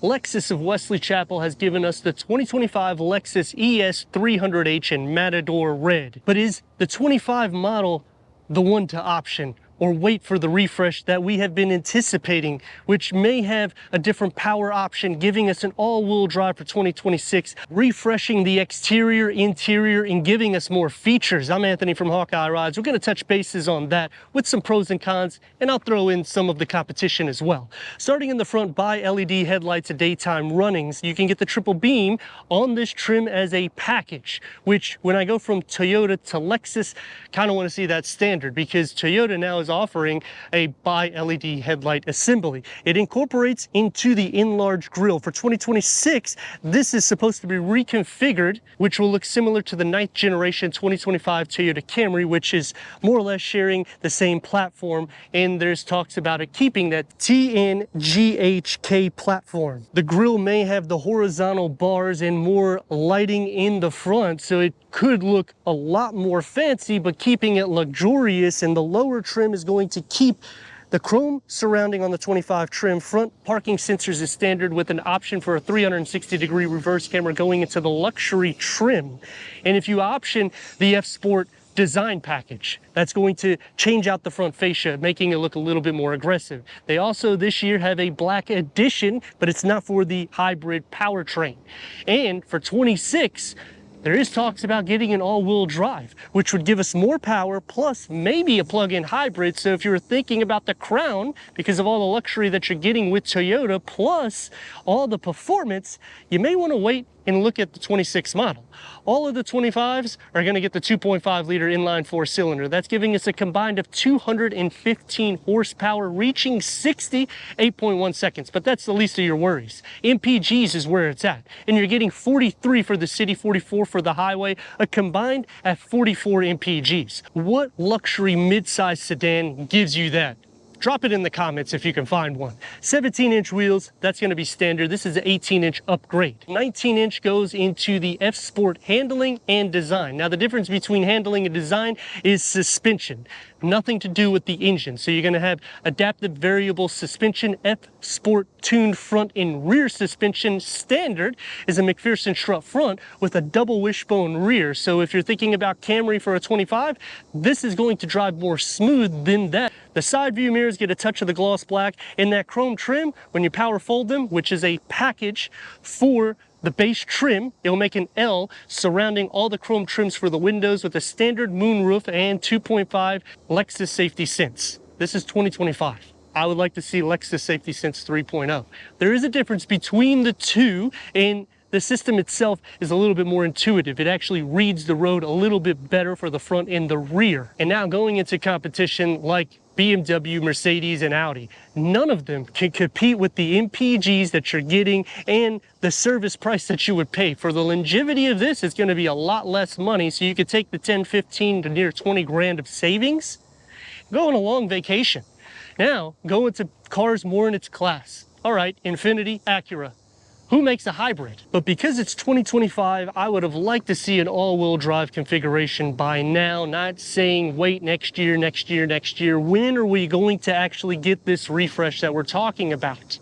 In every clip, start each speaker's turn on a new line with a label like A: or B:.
A: Lexus of Wesley Chapel has given us the 2025 Lexus ES300h in Matador Red. But is the 25 model the one to option, or wait for the refresh that we have been anticipating, which may have a different power option, giving us an all-wheel drive for 2026, refreshing the exterior, interior, and giving us more features? I'm Anthony from Hawkeye Rides. We're going to touch bases on that with some pros and cons, and I'll throw in some of the competition as well. Starting in the front, by LED headlights and daytime runnings. You can get the triple beam on this trim as a package, which when I go from Toyota to Lexus, kind of want to see that standard, because Toyota now is offering a by LED headlight assembly. It incorporates into the enlarged grille. For 2026, this is supposed to be reconfigured, which will look similar to the 9th generation 2025 Toyota Camry, which is more or less sharing the same platform, and there's talks about it keeping that TNGHK platform. The grille may have the horizontal bars and more lighting in the front, so it could look a lot more fancy, but keeping it luxurious. And the lower trim is going to keep the chrome surrounding on the 25 trim. Front parking sensors is standard, with an option for a 360-degree reverse camera going into the luxury trim. And if you option the F Sport design package, that's going to change out the front fascia, making it look a little bit more aggressive. They also this year have a black edition, but it's not for the hybrid powertrain. And for 26, there is talks about getting an all-wheel drive, which would give us more power, plus maybe a plug-in hybrid. So if you were thinking about the Crown, because of all the luxury that you're getting with Toyota, plus all the performance, you may want to wait and look at the 26 model. All of the 25s are going to get the 2.5 liter inline 4-cylinder. That's giving us a combined of 215 horsepower, reaching 8.1 seconds. But that's the least of your worries. MPGs is where it's at. And you're getting 43 for the city, 44 for the highway, a combined at 44 MPGs. What luxury mid-size sedan gives you that? Drop it in the comments if you can find one. 17-inch wheels, that's going to be standard. This is an 18-inch upgrade. 19-inch goes into the F Sport handling and design. Now, the difference between handling and design is suspension. Nothing to do with the engine. So you're going to have adaptive variable suspension. F Sport tuned front and rear suspension. Standard is a McPherson strut front with a double wishbone rear. So if you're thinking about Camry for a 25, this is going to drive more smooth than that. The side view mirrors get a touch of the gloss black, and that chrome trim, when you power fold them, which is a package for the base trim, it'll make an L surrounding all the chrome trims for the windows, with a standard moonroof and 2.5 Lexus Safety Sense. This is 2025. I would like to see Lexus Safety Sense 3.0. There is a difference between the two, and the system itself is a little bit more intuitive. It actually reads the road a little bit better for the front and the rear. And now going into competition like BMW, Mercedes, and Audi, none of them can compete with the MPGs that you're getting and the service price that you would pay. For the longevity of this, it's going to be a lot less money, so you could take the 10, 15 to near 20 grand of savings, go on a long vacation. Now, go into cars more in its class. All right, Infiniti, Acura. Who makes a hybrid? But because it's 2025, I would have liked to see an all-wheel drive configuration by now, not saying wait next year, next year, next year. When are we going to actually get this refresh that we're talking about?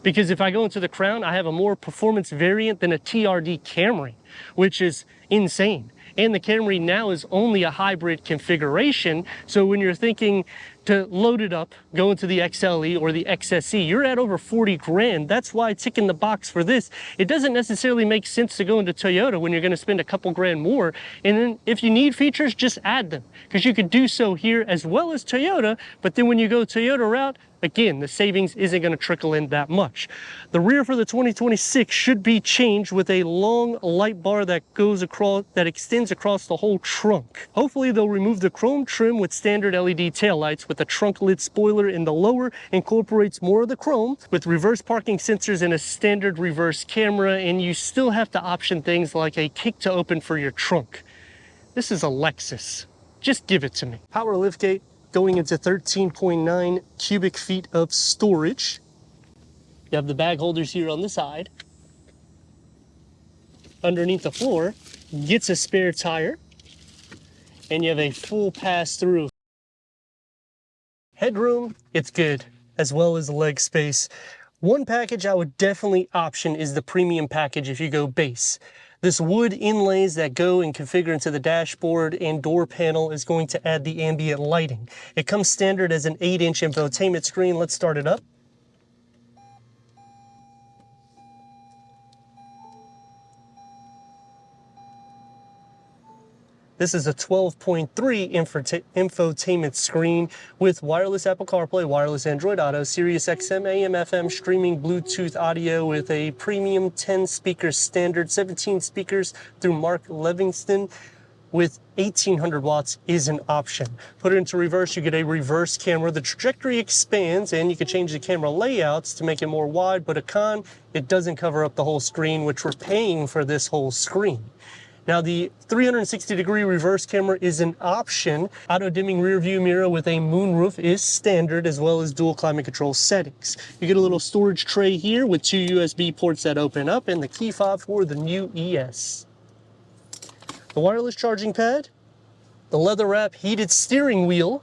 A: Because if I go into the Crown, I have a more performance variant than a TRD Camry, which is insane. And the Camry now is only a hybrid configuration. So when you're thinking to load it up, go into the XLE or the XSE, you're at over 40 grand. That's why it's ticking the box for this. It doesn't necessarily make sense to go into Toyota when you're going to spend a couple grand more. And then if you need features, just add them, because you could do so here as well as Toyota. But then when you go Toyota route, again, the savings isn't going to trickle in that much. The rear for the 2026 should be changed with a long light bar that goes across, that extends across the whole trunk. Hopefully they'll remove the chrome trim with standard LED taillights, with a trunk lid spoiler in the lower, incorporates more of the chrome with reverse parking sensors and a standard reverse camera, and you still have to option things like a kick to open for your trunk. This is a Lexus. Just give it to me. Power liftgate going into 13.9 cubic feet of storage. You have the bag holders here on the side. Underneath the floor gets a spare tire, and you have a full pass-through. Headroom, it's good, as well as leg space. One package I would definitely option is the premium package if you go base. This wood inlays that go and configure into the dashboard and door panel is going to add the ambient lighting. It comes standard as an 8-inch infotainment screen. Let's start it up. This is a 12.3 infotainment screen with wireless Apple CarPlay, wireless Android Auto, Sirius XM, AM, FM, streaming, Bluetooth audio with a premium 10 speaker standard, 17 speakers through Mark Livingston with 1800 watts is an option. Put it into reverse, you get a reverse camera. The trajectory expands and you can change the camera layouts to make it more wide, but a con, it doesn't cover up the whole screen, which we're paying for this whole screen. Now the 360-degree reverse camera is an option. Auto-dimming rear view mirror with a moonroof is standard, as well as dual climate control settings. You get a little storage tray here with 2 USB ports that open up and the key fob for the new ES. The wireless charging pad, the leather wrap heated steering wheel,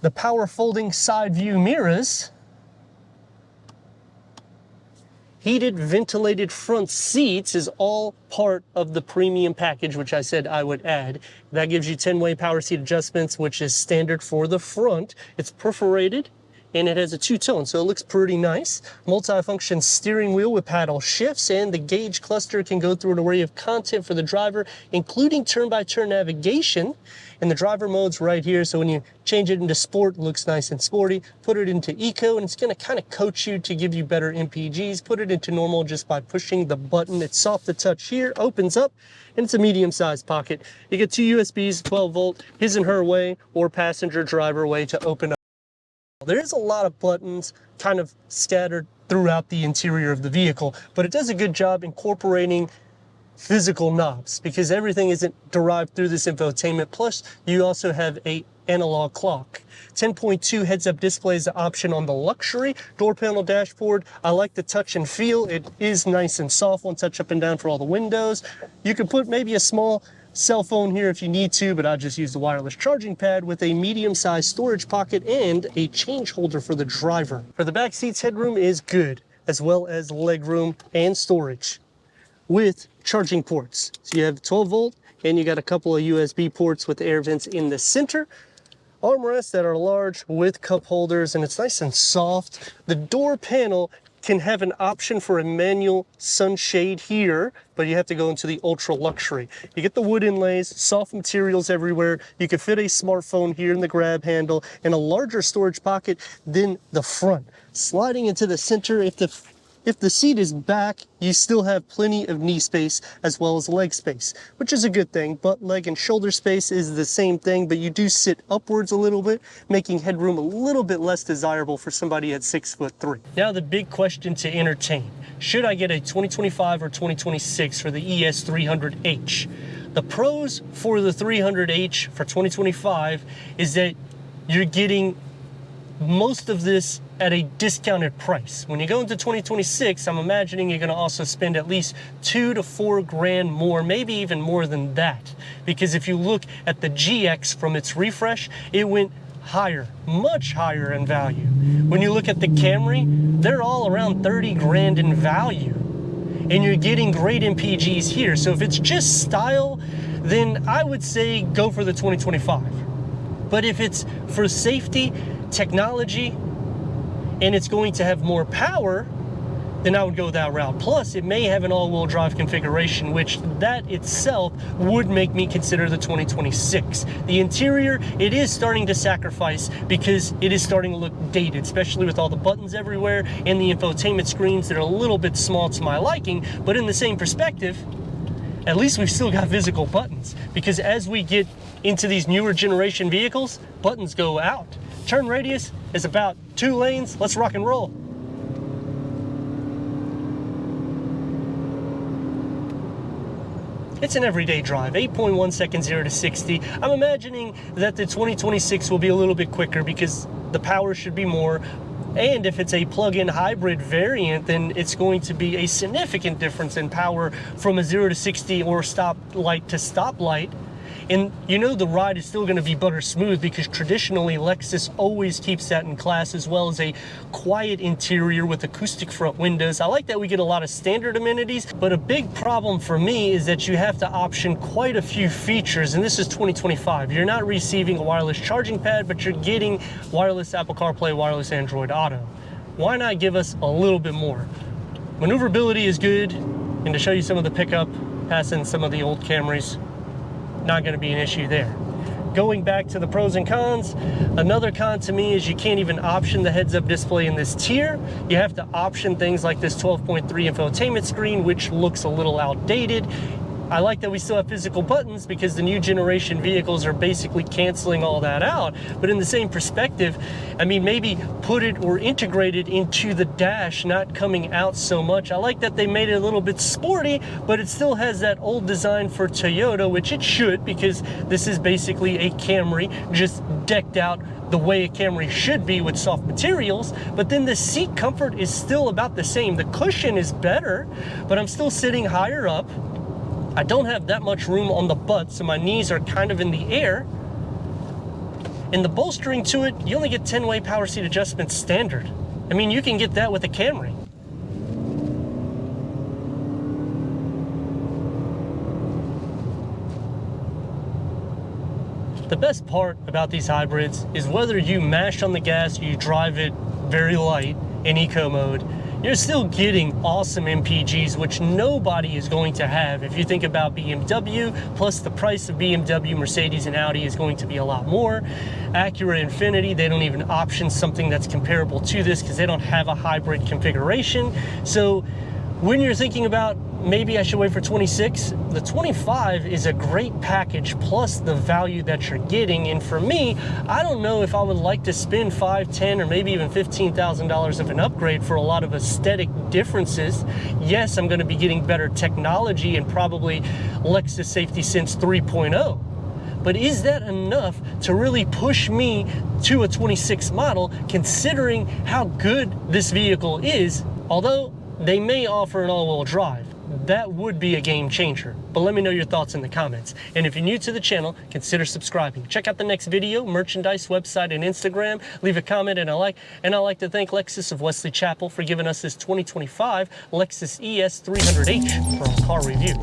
A: the power folding side view mirrors, heated ventilated front seats is all part of the premium package, which I said I would add. That gives you 10-way power seat adjustments, which is standard for the front. It's perforated and it has a two-tone, so it looks pretty nice. Multi-function steering wheel with paddle shifts, and the gauge cluster can go through an array of content for the driver, including turn-by-turn navigation. And the driver mode's right here, so when you change it into sport, it looks nice and sporty. Put it into eco, and it's gonna kind of coach you to give you better MPGs. Put it into normal just by pushing the button. It's soft to touch here, opens up, and it's a medium-sized pocket. You get 2 USBs, 12-volt, his and her way, or passenger driver way to open up. There's a lot of buttons kind of scattered throughout the interior of the vehicle, but it does a good job incorporating physical knobs because everything isn't derived through this infotainment. Plus, you also have a analog clock. 10.2 heads-up display is the option on the luxury. Door panel dashboard, I like the touch and feel. It is nice and soft. One touch up and down for all the windows. You can put maybe a small cell phone here if you need to, but I just use the wireless charging pad with a medium-sized storage pocket and a change holder for the driver. For the back seats, headroom is good, as well as leg room and storage with charging ports. So you have 12-volt and you got a couple of USB ports with air vents in the center. Armrests that are large with cup holders, and it's nice and soft. The door panel can have an option for a manual sunshade here, but you have to go into the ultra luxury. You get the wood inlays, soft materials everywhere. You can fit a smartphone here in the grab handle and a larger storage pocket than the front. Sliding into the center, if the seat is back, you still have plenty of knee space as well as leg space, which is a good thing. Butt, leg, and shoulder space is the same thing, but you do sit upwards a little bit, making headroom a little bit less desirable for somebody at 6'3". Now the big question to entertain. Should I get a 2025 or 2026 for the ES300H? The pros for the 300H for 2025 is that you're getting most of this at a discounted price. When you go into 2026, I'm imagining you're gonna also spend at least $2 to $4 grand more, maybe even more than that. Because if you look at the GX from its refresh, it went higher, much higher in value. When you look at the Camry, they're all around 30 grand in value. And you're getting great MPGs here. So if it's just style, then I would say go for the 2025. But if it's for safety, technology, and it's going to have more power, then I would go that route. Plus, it may have an all-wheel drive configuration, which that itself would make me consider the 2026. The interior, it is starting to sacrifice because it is starting to look dated, especially with all the buttons everywhere and the infotainment screens that are a little bit small to my liking. But in the same perspective, at least we've still got physical buttons, because as we get into these newer generation vehicles, buttons go out. Turn radius is about 2 lanes. Let's rock and roll. It's an everyday drive, 8.1 seconds 0 to 60. I'm imagining that the 2026 will be a little bit quicker because the power should be more. And if it's a plug-in hybrid variant, then it's going to be a significant difference in power from a 0 to 60 or stoplight to stoplight. And you know the ride is still going to be butter smooth because traditionally Lexus always keeps that in class, as well as a quiet interior with acoustic front windows. I like that we get a lot of standard amenities, but a big problem for me is that you have to option quite a few features, and this is 2025. You're not receiving a wireless charging pad, but you're getting wireless Apple CarPlay, wireless Android Auto. Why not give us a little bit more? Maneuverability is good, and to show you some of the pickup, passing some of the old Camrys, not going to be an issue there. Going back to the pros and cons, another con to me is you can't even option the heads-up display in this tier. You have to option things like this 12.3 infotainment screen, which looks a little outdated. I like that we still have physical buttons because the new generation vehicles are basically canceling all that out. But in the same perspective, I mean, maybe put it or integrate it into the dash, not coming out so much. I like that they made it a little bit sporty, but it still has that old design for Toyota, which it should, because this is basically a Camry just decked out the way a Camry should be with soft materials. But then the seat comfort is still about the same. The cushion is better, but I'm still sitting higher up. I don't have that much room on the butt, so my knees are kind of in the air. And the bolstering to it, you only get 10-way power seat adjustment standard. I mean, you can get that with a Camry. The best part about these hybrids is whether you mash on the gas or you drive it very light in eco mode, you're still getting awesome MPGs, which nobody is going to have. If you think about BMW, plus the price of BMW, Mercedes, and Audi is going to be a lot more. Acura, Infiniti, they don't even option something that's comparable to this because they don't have a hybrid configuration. So when you're thinking about maybe I should wait for 26, the 25 is a great package plus the value that you're getting. And for me, I don't know if I would like to spend $5,000, $10,000, or maybe even $15,000 of an upgrade for a lot of aesthetic differences. Yes, I'm going to be getting better technology and probably Lexus Safety Sense 3.0. But is that enough to really push me to a 26 model, considering how good this vehicle is? Although they may offer an all-wheel drive, that would be a game changer. But let me know your thoughts in the comments. And if you're new to the channel, consider subscribing. Check out the next video, merchandise, website, and Instagram. Leave a comment and a like. And I'd like to thank Lexus of Wesley Chapel for giving us this 2025 Lexus ES300h for our car review.